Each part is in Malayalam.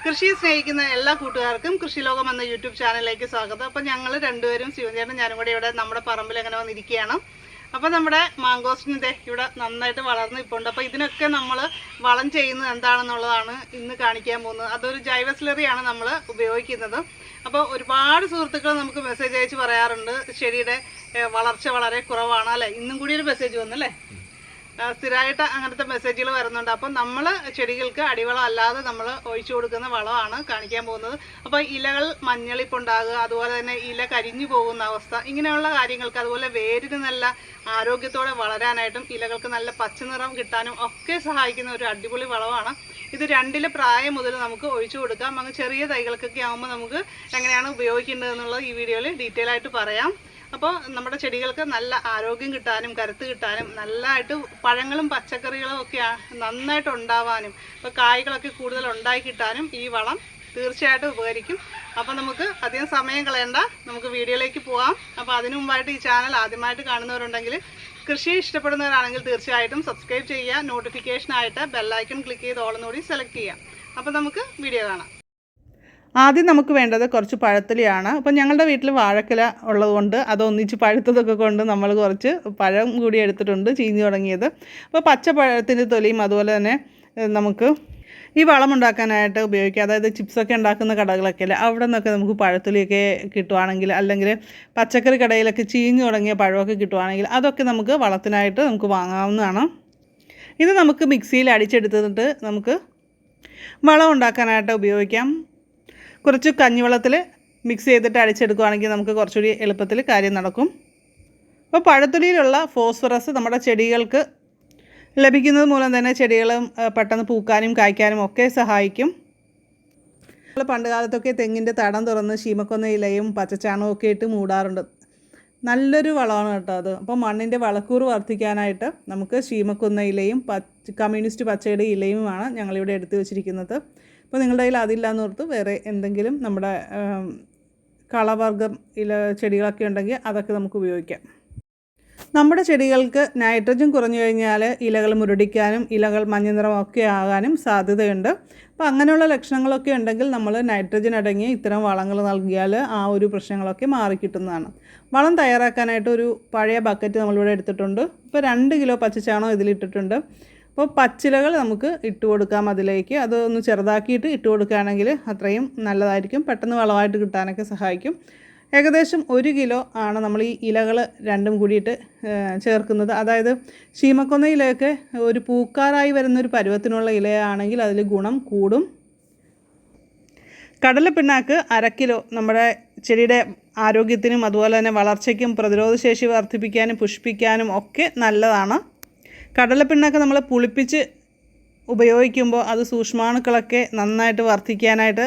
കൃഷിയെ സ്നേഹിക്കുന്ന എല്ലാ കൂട്ടുകാർക്കും കൃഷി ലോകം എന്ന യൂട്യൂബ് ചാനലിലേക്ക് സ്വാഗതം. അപ്പോൾ ഞങ്ങൾ രണ്ടുപേരും ശിവൻചേട്ടനും ഞാനും കൂടെ ഇവിടെ നമ്മുടെ പറമ്പിൽ അങ്ങനെ വന്നിരിക്കുകയാണ്. അപ്പോൾ നമ്മുടെ മാങ്കോസ്റ്റിൻ്റെ ഇവിടെ നന്നായിട്ട് വളർന്ന് ഇപ്പോണ്ട്. അപ്പോൾ ഇതിനൊക്കെ നമ്മൾ വളം ചെയ്യുന്നത് എന്താണെന്നുള്ളതാണ് ഇന്ന് കാണിക്കാൻ പോകുന്നത്. അതൊരു ജൈവ സ്ലറിയാണ് നമ്മൾ ഉപയോഗിക്കുന്നത്. അപ്പോൾ ഒരുപാട് സുഹൃത്തുക്കൾ നമുക്ക് മെസ്സേജ് അയച്ച് പറയാറുണ്ട്, ചെടിയുടെ വളർച്ച വളരെ കുറവാണ് അല്ലേ. ഇന്നും കൂടി ഒരു മെസ്സേജ് വന്നല്ലേ, സ്ഥിരമായിട്ട് അങ്ങനത്തെ മെസ്സേജുകൾ വരുന്നുണ്ട്. അപ്പം നമ്മൾ ചെടികൾക്ക് അടിവളം അല്ലാതെ നമ്മൾ ഒഴിച്ചു കൊടുക്കുന്ന വളമാണ് കാണിക്കാൻ പോകുന്നത്. അപ്പോൾ ഇലകൾ മഞ്ഞളിപ്പുണ്ടാകുക, അതുപോലെ തന്നെ ഇല കരിഞ്ഞു പോകുന്ന അവസ്ഥ, ഇങ്ങനെയുള്ള കാര്യങ്ങൾക്ക്, അതുപോലെ വേരിന് നല്ല ആരോഗ്യത്തോടെ വളരാനായിട്ടും ഇലകൾക്ക് നല്ല പച്ചനിറം കിട്ടാനും ഒക്കെ സഹായിക്കുന്ന ഒരു അടിപൊളി വളമാണ് ഇത്. 2 പ്രായം മുതൽ നമുക്ക് ഒഴിച്ചു കൊടുക്കാം. അങ്ങ് ചെറിയ തൈകൾക്കൊക്കെ ആകുമ്പോൾ നമുക്ക് എങ്ങനെയാണ് ഉപയോഗിക്കേണ്ടതെന്നുള്ളത് ഈ വീഡിയോയിൽ ഡീറ്റെയിൽ ആയിട്ട് പറയാം. അപ്പോൾ നമ്മുടെ ചെടികൾക്ക് നല്ല ആരോഗ്യം കിട്ടാനും കരുത്ത് കിട്ടാനും നല്ലതായിട്ട് പഴങ്ങളും പച്ചക്കറികളും ഒക്കെ നന്നായിട്ട് ഉണ്ടാവാനും ഇപ്പോൾ കായ്കളൊക്കെ കൂടുതൽ ഉണ്ടായി കിട്ടാനും ഈ വളം തീർച്ചയായിട്ടും ഉപകരിക്കും. അപ്പോൾ നമുക്ക് അധികം സമയം കളയണ്ട, നമുക്ക് വീഡിയോയിലേക്ക് പോകാം. അപ്പോൾ അതിനു മുമ്പായിട്ട് ഈ ചാനൽ ആദ്യമായിട്ട് കാണുന്നവരുണ്ടെങ്കിൽ, കൃഷിയെ ഇഷ്ടപ്പെടുന്നവരാണെങ്കിൽ തീർച്ചയായിട്ടും സബ്സ്ക്രൈബ് ചെയ്യുക. നോട്ടിഫിക്കേഷനായിട്ട് ബെല്ലൈക്കൺ ക്ലിക്ക് ചെയ്ത് ഓളെന്നുകൂടി സെലക്ട് ചെയ്യാം. അപ്പോൾ നമുക്ക് വീഡിയോ കാണാം. ആദ്യം നമുക്ക് വേണ്ടത് കുറച്ച് പഴത്തൊലിയാണ്. അപ്പം ഞങ്ങളുടെ വീട്ടിൽ വാഴക്കുല ഉള്ളതുകൊണ്ട് അതൊന്നിച്ച് പഴുത്തതൊക്കെ കൊണ്ട് നമ്മൾ കുറച്ച് പഴം കൂടി എടുത്തിട്ടുണ്ട്, ചീഞ്ഞു തുടങ്ങിയത്. അപ്പോൾ പച്ചപ്പഴത്തിൻ്റെ തൊലിയും അതുപോലെ തന്നെ നമുക്ക് ഈ വളം ഉണ്ടാക്കാനായിട്ട് ഉപയോഗിക്കാം. അതായത് ചിപ്സൊക്കെ ഉണ്ടാക്കുന്ന കടകളൊക്കെ അല്ലേ, അവിടെ നിന്നൊക്കെ നമുക്ക് പഴത്തൊലിയൊക്കെ കിട്ടുവാണെങ്കിൽ, അല്ലെങ്കിൽ പച്ചക്കറി കടയിലൊക്കെ ചീഞ്ഞു തുടങ്ങിയ പഴമൊക്കെ കിട്ടുവാണെങ്കിൽ അതൊക്കെ നമുക്ക് വളത്തിനായിട്ട് നമുക്ക് വാങ്ങാവുന്നതാണ്. ഇത് നമുക്ക് മിക്സിയിൽ അടിച്ചെടുത്തിട്ട് നമുക്ക് വളം ഉണ്ടാക്കാനായിട്ട് ഉപയോഗിക്കാം. കുറച്ച് കഞ്ഞിവെള്ളത്തിൽ മിക്സ് ചെയ്തിട്ട് അടിച്ചെടുക്കുകയാണെങ്കിൽ നമുക്ക് കുറച്ചുകൂടി എളുപ്പത്തിൽ കാര്യം നടക്കും. അപ്പോൾ പഴത്തൊലിയിലുള്ള ഫോസ്ഫറസ് നമ്മുടെ ചെടികൾക്ക് ലഭിക്കുന്നത് മൂലം തന്നെ ചെടികൾ പെട്ടെന്ന് പൂക്കാനും കായ്ക്കാനും ഒക്കെ സഹായിക്കും. നമ്മൾ പണ്ട് കാലത്തൊക്കെ തെങ്ങിൻ്റെ തടം തുറന്ന് ശീമക്കൊന്ന ഇലയും പച്ചച്ചാണകവും ഒക്കെ ഇട്ട് മൂടാറുണ്ട്. നല്ലൊരു വളമാണ് കേട്ടോ അത്. അപ്പോൾ മണ്ണിൻ്റെ വളക്കൂറ് വർദ്ധിക്കാനായിട്ട് നമുക്ക് ശീമക്കൊന്ന ഇലയും കമ്മ്യൂണിസ്റ്റ് പച്ചയുടെ ഇലയുമാണ് ഞങ്ങളിവിടെ എടുത്തു വെച്ചിരിക്കുന്നത്. അപ്പോൾ നിങ്ങളുടെ കയ്യിൽ അതില്ലാന്ന് ഓർത്ത് വേറെ എന്തെങ്കിലും നമ്മുടെ കളവർഗ്ഗം ഇല ചെടികളൊക്കെ ഉണ്ടെങ്കിൽ അതൊക്കെ നമുക്ക് ഉപയോഗിക്കാം. നമ്മുടെ ചെടികൾക്ക് നൈട്രജൻ കുറഞ്ഞു കഴിഞ്ഞാൽ ഇലകൾ മുരടിക്കാനും ഇലകൾ മഞ്ഞ നിറമൊക്കെ ആകാനും സാധ്യതയുണ്ട്. അപ്പോൾ അങ്ങനെയുള്ള ലക്ഷണങ്ങളൊക്കെ ഉണ്ടെങ്കിൽ നമ്മൾ നൈട്രജൻ അടങ്ങിയ ഇത്തരം വളങ്ങൾ നൽകിയാൽ ആ ഒരു പ്രശ്നങ്ങളൊക്കെ മാറിക്കിട്ടുന്നതാണ്. വളം തയ്യാറാക്കാനായിട്ട് ഒരു പഴയ ബക്കറ്റ് നമ്മളിവിടെ എടുത്തിട്ടുണ്ട്. ഇപ്പോൾ 2 കിലോ പച്ചച്ചാണകം ഇതിലിട്ടിട്ടുണ്ട്. അപ്പോൾ പച്ചിലകൾ നമുക്ക് ഇട്ട് കൊടുക്കാം അതിലേക്ക്. അതൊന്ന് ചെറുതാക്കിയിട്ട് ഇട്ട് കൊടുക്കുകയാണെങ്കിൽ അത്രയും നല്ലതായിരിക്കും, പെട്ടെന്ന് വളമായിട്ട് കിട്ടാനൊക്കെ സഹായിക്കും. ഏകദേശം 1 കിലോ ആണ് നമ്മൾ ഈ ഇലകൾ രണ്ടും കൂടിയിട്ട് ചേർക്കുന്നത്. അതായത് ശീമക്കൊന്ന ഇലയൊക്കെ ഒരു പൂക്കാറായി വരുന്നൊരു പരുവത്തിനുള്ള ഇലയാണെങ്കിൽ അതിൽ ഗുണം കൂടും. കടലപ്പിണ്ണാക്ക് 1/2 കിലോ നമ്മുടെ ചെടിയുടെ ആരോഗ്യത്തിനും അതുപോലെ തന്നെ വളർച്ചയ്ക്കും പ്രതിരോധശേഷി വർദ്ധിപ്പിക്കാനും പുഷ്പിക്കാനും ഒക്കെ നല്ലതാണ്. കടലപ്പിണ്ണാക്ക് നമ്മൾ പുളിപ്പിച്ച് ഉപയോഗിക്കുമ്പോൾ അത് സൂക്ഷ്മാണുക്കളൊക്കെ നന്നായിട്ട് വർദ്ധിക്കാനായിട്ട്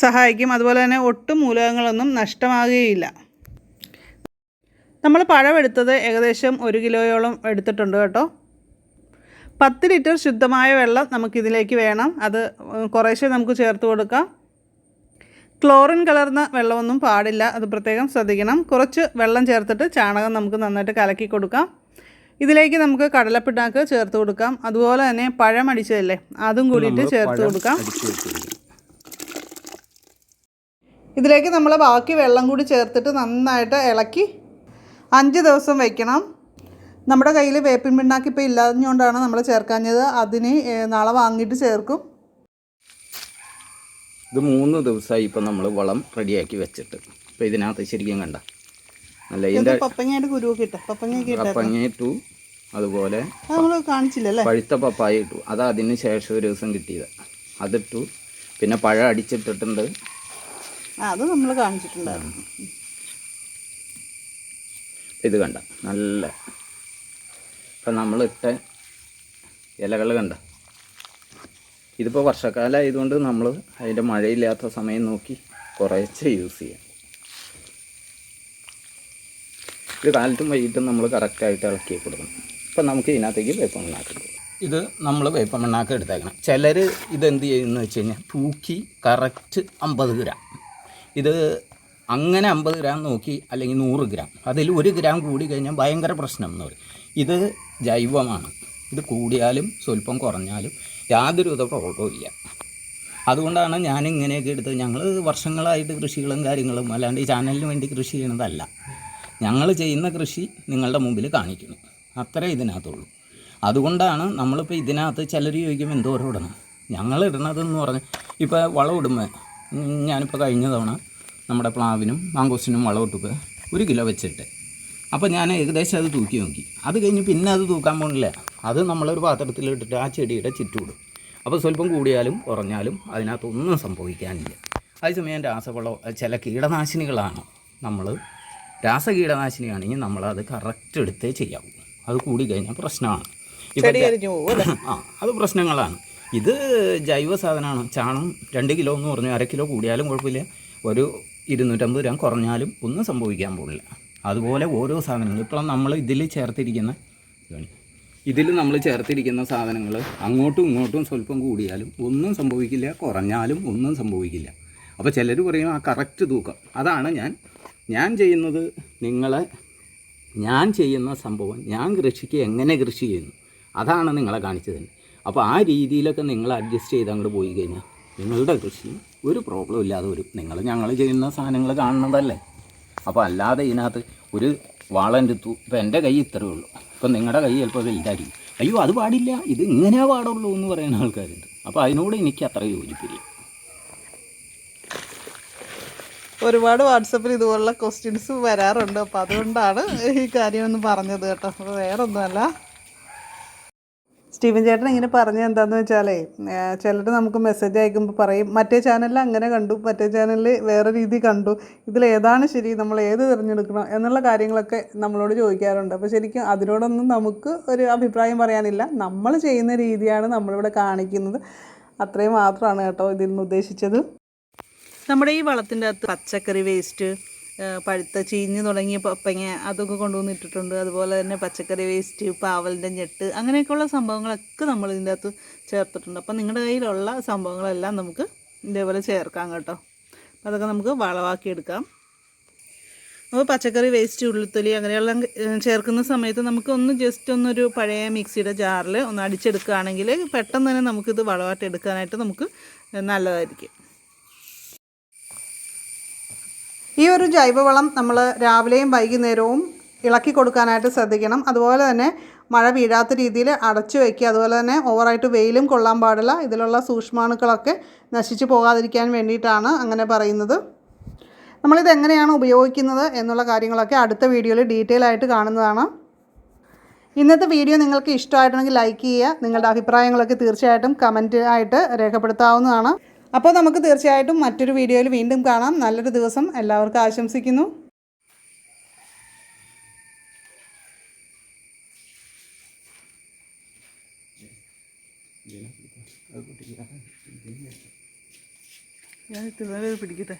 സഹായിക്കും. അതുപോലെ തന്നെ ഒട്ടും മൂലകങ്ങളൊന്നും നഷ്ടമാകുകയില്ല. നമ്മൾ പഴം എടുത്തത് ഏകദേശം 1 കിലോയോളം എടുത്തിട്ടുണ്ട് കേട്ടോ. 10 ലിറ്റർ ശുദ്ധമായ വെള്ളം നമുക്കിതിലേക്ക് വേണം. അത് കുറേശ്ശെ നമുക്ക് ചേർത്ത് കൊടുക്കാം. ക്ലോറിൻ കലർന്ന വെള്ളമൊന്നും പാടില്ല, അത് പ്രത്യേകം ശ്രദ്ധിക്കണം. കുറച്ച് വെള്ളം ചേർത്തിട്ട് ചാണകം നമുക്ക് നന്നായിട്ട് കലക്കി കൊടുക്കാം. ഇതിലേക്ക് നമുക്ക് കടലപ്പിണ്ണാക്ക് ചേർത്ത് കൊടുക്കാം. അതുപോലെ തന്നെ പഴം അടിച്ചതല്ലേ അതും കൂടിയിട്ട് ചേർത്ത് കൊടുക്കാം. ഇതിലേക്ക് നമ്മൾ ബാക്കി വെള്ളം കൂടി ചേർത്തിട്ട് നന്നായിട്ട് ഇളക്കി 5 ദിവസം വയ്ക്കണം. നമ്മുടെ കയ്യിൽ വേപ്പിൻ പിണ്ണാക്ക് ഇപ്പോൾ ഇല്ലാഞ്ഞുകൊണ്ടാണ് നമ്മൾ ചേർക്കാഞ്ഞത്. അതിന് നാളെ വാങ്ങിയിട്ട് ചേർക്കും. ഇത് 3 ദിവസമായി ഇപ്പം നമ്മൾ വളം റെഡിയാക്കി വെച്ചിട്ട്. ഇപ്പോൾ ഇതിനകത്ത് ശരിക്കും കണ്ട നല്ല ഇതിൻ്റെ പപ്പങ്ങയുടെ കുരുവൊക്കെ ഇട്ടു, പപ്പങ്ങ ഇട്ടു, അതുപോലെ നമ്മൾ കാണിച്ചില്ലല്ലേ പഴുത്ത പപ്പായ ഇട്ടു. അത് അതിന് ശേഷം 1 ദിവസം കിട്ടിയത് അതിട്ടു. പിന്നെ പഴം അടിച്ചിട്ടിട്ടുണ്ട്, അത് നമ്മൾ കാണിച്ചിട്ടുണ്ടായിരുന്നു. ഇത് കണ്ട നല്ല ഇപ്പം നമ്മളിട്ട ഇലകൾ കണ്ട. ഇതിപ്പോൾ വർഷക്കാലം ആയതുകൊണ്ട് നമ്മൾ അതിൻ്റെ മഴയില്ലാത്ത സമയം നോക്കി കുറേശ്ശെ യൂസ് ചെയ്യാം. ഇത് കാലത്തും വൈകിട്ടും നമ്മൾ കറക്റ്റായിട്ട് ഇളക്കി കൊടുക്കണം. ഇപ്പം നമുക്ക് ഇതിനകത്തേക്ക് വേപ്പമണ്ണാക്ക് ഇടും. ഇത് നമ്മൾ വേപ്പമണ്ണാക്ക് എടുത്തേക്കണം. ചിലർ ഇതെന്ത് ചെയ്യുമെന്ന് വെച്ച് കഴിഞ്ഞാൽ തൂക്കി കറക്റ്റ് 50 ഗ്രാം, ഇത് അങ്ങനെ 50 ഗ്രാം നോക്കി, അല്ലെങ്കിൽ 100 ഗ്രാം, അതിൽ 1 ഗ്രാം കൂടി കഴിഞ്ഞാൽ ഭയങ്കര പ്രശ്നം എന്ന് പറയും. ഇത് ജൈവമാണ്. ഇത് കൂടിയാലും സ്വല്പം കുറഞ്ഞാലും യാതൊരു വിധ പ്രോബ്ലവും ഇല്ല. അതുകൊണ്ടാണ് ഞാൻ ഇങ്ങനെയൊക്കെ എടുത്തത്. ഞങ്ങൾ വർഷങ്ങളായിട്ട് കൃഷികളും കാര്യങ്ങളും അല്ലാണ്ട് ഈ ചാനലിന് വേണ്ടി കൃഷി ചെയ്യണതല്ല. ഞങ്ങൾ ചെയ്യുന്ന കൃഷി നിങ്ങളുടെ മുമ്പിൽ കാണിക്കുന്നു, അത്രേ ഇതിനകത്തുള്ളൂ. അതുകൊണ്ടാണ് നമ്മളിപ്പോൾ ഇതിനകത്ത് ചിലർ ചോദിക്കുമ്പോൾ എന്തോരം ഇടണം. ഞങ്ങൾ ഇടണതെന്ന് പറഞ്ഞാൽ ഇപ്പോൾ വളം ഇടുമ്പോൾ ഞാനിപ്പോൾ കഴിഞ്ഞ തവണ നമ്മുടെ പ്ലാവിനും മാങ്കോസ്റ്റിനും വളം ഇട്ടപ്പോൾ 1 കിലോ വെച്ചിട്ട്, അപ്പോൾ ഞാൻ ഏകദേശം അത് തൂക്കി നോക്കി. അത് കഴിഞ്ഞ് പിന്നെ അത് തൂക്കാൻ പോകണില്ല. അത് നമ്മളൊരു പാത്രത്തിലിട്ടിട്ട് ആ ചെടിയുടെ ചുറ്റുമിടും. അപ്പോൾ സ്വല്പം കൂടിയാലും കുറഞ്ഞാലും അതിനകത്തൊന്നും സംഭവിക്കാനില്ല. അതേസമയം രാസവളം ചില കീടനാശിനികളാണ് രാസകീടനാശിനിയാണെങ്കിൽ നമ്മളത് കറക്റ്റ് എടുത്തേ ചെയ്യാവൂ. അത് കൂടിക്കഴിഞ്ഞാൽ പ്രശ്നമാണ്. അത് പ്രശ്നങ്ങളാണ്. ഇത് ജൈവ സാധനമാണ്. ചാണം 2 കിലോ എന്ന് പറഞ്ഞു 1/2 കിലോ കൂടിയാലും കുഴപ്പമില്ല, ഒരു 250 ഗ്രാം കുറഞ്ഞാലും ഒന്നും സംഭവിക്കാൻ പോകില്ല. അതുപോലെ ഓരോ സാധനങ്ങൾ ഇപ്പോൾ നമ്മൾ ഇതിൽ ചേർത്തിരിക്കുന്ന സാധനങ്ങൾ അങ്ങോട്ടും ഇങ്ങോട്ടും സ്വല്പം കൂടിയാലും ഒന്നും സംഭവിക്കില്ല, കുറഞ്ഞാലും ഒന്നും സംഭവിക്കില്ല. അപ്പോൾ ചിലർ പറയും ആ കറക്റ്റ് തൂക്കം. അതാണ് ഞാൻ ചെയ്യുന്നത്. ഞാൻ ചെയ്യുന്ന സംഭവം, ഞാൻ കൃഷിക്ക് എങ്ങനെ കൃഷി ചെയ്യുന്നു അതാണ് നിങ്ങളെ കാണിച്ചു തന്നെ. അപ്പോൾ ആ രീതിയിലൊക്കെ നിങ്ങൾ അഡ്ജസ്റ്റ് ചെയ്ത് അങ്ങോട്ട് പോയി കഴിഞ്ഞാൽ നിങ്ങളുടെ കൃഷി ഒരു പ്രോബ്ലം ഇല്ലാതെ വരും. ഞങ്ങൾ ചെയ്യുന്ന സാധനങ്ങൾ കാണുന്നതല്ലേ. അപ്പോൾ അല്ലാതെ ഇതിനകത്ത് ഒരു വാളൻ്റെ ഇപ്പം എൻ്റെ കൈ ഇത്രയേ ഉള്ളൂ, ഇപ്പം നിങ്ങളുടെ കൈ ചിലപ്പോൾ വലുതായിരിക്കും. അയ്യോ അത് പാടില്ല, ഇത് ഇങ്ങനെയാ പാടുള്ളൂ എന്ന് പറയുന്ന ആൾക്കാരുണ്ട്. അപ്പോൾ അതിനോട് എനിക്ക് അത്ര യോജിപ്പില്ല. ഒരുപാട് വാട്സപ്പിൽ ഇതുപോലുള്ള ക്വസ്റ്റ്യൻസ് വരാറുണ്ട്. അപ്പോൾ അതുകൊണ്ടാണ് ഈ കാര്യമൊന്ന് പറഞ്ഞത് കേട്ടോ. അപ്പോൾ വേറെ ഒന്നുമല്ല. സ്റ്റീഫൻ ചേട്ടൻ ഇങ്ങനെ പറഞ്ഞത് എന്താണെന്ന് വെച്ചാലേ, ചിലർ നമുക്ക് മെസ്സേജ് അയക്കുമ്പോൾ പറയും മറ്റേ ചാനലിൽ അങ്ങനെ കണ്ടു, മറ്റേ ചാനലിൽ വേറെ രീതി കണ്ടു, ഇതിലേതാണ് ശരി, നമ്മൾ ഏത് തിരഞ്ഞെടുക്കണം എന്നുള്ള കാര്യങ്ങളൊക്കെ നമ്മളോട് ചോദിക്കാറുണ്ട്. അപ്പോൾ ശരിക്കും അതിനോടൊന്നും നമുക്ക് ഒരു അഭിപ്രായം പറയാനില്ല. നമ്മൾ ചെയ്യുന്ന രീതിയാണ് നമ്മളിവിടെ കാണിക്കുന്നത്, അത്രയും മാത്രമാണ് കേട്ടോ ഇതിൽ നിന്ന് ഉദ്ദേശിച്ചത്. നമ്മുടെ ഈ വളത്തിൻ്റെ അകത്ത് പച്ചക്കറി വേസ്റ്റ്, പഴുത്ത ചീഞ്ഞ് തുടങ്ങിയ പപ്പങ്ങ അതൊക്കെ കൊണ്ടുവന്നിട്ടിട്ടുണ്ട്. അതുപോലെ തന്നെ പച്ചക്കറി വേസ്റ്റ്, പാവലിൻ്റെ ഞെട്ട്, അങ്ങനെയൊക്കെയുള്ള സംഭവങ്ങളൊക്കെ നമ്മൾ ഇതിൻ്റെ അകത്ത് ചേർത്തിട്ടുണ്ട്. അപ്പം നിങ്ങളുടെ കയ്യിലുള്ള സംഭവങ്ങളെല്ലാം നമുക്ക് ഇതേപോലെ ചേർക്കാം കേട്ടോ. അപ്പോൾ അതൊക്കെ നമുക്ക് വളമാക്കി എടുക്കാം. അപ്പോൾ പച്ചക്കറി വേസ്റ്റ്, ഉള്ളിത്തൊലി അങ്ങനെയുള്ള ചേർക്കുന്ന സമയത്ത് നമുക്ക് ജസ്റ്റ് ഒന്നൊരു പഴയ മിക്സിയുടെ ജാറിൽ ഒന്ന് അടിച്ചെടുക്കുകയാണെങ്കിൽ പെട്ടെന്ന് തന്നെ നമുക്കിത് വളമായിട്ട് എടുക്കാനായിട്ട് നമുക്ക് നല്ലതായിരിക്കും. ഈ ഒരു ജൈവവളം നമ്മൾ രാവിലെയും വൈകുന്നേരവും ഇളക്കി കൊടുക്കാനായിട്ട് ശ്രദ്ധിക്കണം. അതുപോലെ തന്നെ മഴ വീഴാത്ത രീതിയിൽ അടച്ചു വയ്ക്കുക. അതുപോലെ തന്നെ ഓവറായിട്ട് വെയിലും കൊള്ളാൻ പാടില്ല. ഇതിലുള്ള സൂക്ഷ്മാണുക്കളൊക്കെ നശിച്ചു പോകാതിരിക്കാൻ വേണ്ടിയിട്ടാണ് അങ്ങനെ പറയുന്നത്. നമ്മളിത് എങ്ങനെയാണ് ഉപയോഗിക്കുന്നത് എന്നുള്ള കാര്യങ്ങളൊക്കെ അടുത്ത വീഡിയോയിൽ ഡീറ്റെയിൽ ആയിട്ട് കാണുന്നതാണ്. ഇന്നത്തെ വീഡിയോ നിങ്ങൾക്ക് ഇഷ്ടമായിട്ടുണ്ടെങ്കിൽ ലൈക്ക് ചെയ്യുക. നിങ്ങളുടെ അഭിപ്രായങ്ങളൊക്കെ തീർച്ചയായിട്ടും കമൻറ്റ് ആയിട്ട് രേഖപ്പെടുത്താവുന്നതാണ്. അപ്പോൾ നമുക്ക് തീർച്ചയായിട്ടും മറ്റൊരു വീഡിയോയിൽ വീണ്ടും കാണാം. നല്ലൊരു ദിവസം എല്ലാവർക്കും ആശംസിക്കുന്നു. ഞാൻ ഇത്ര നേരം പിടിക്കട്ടെ.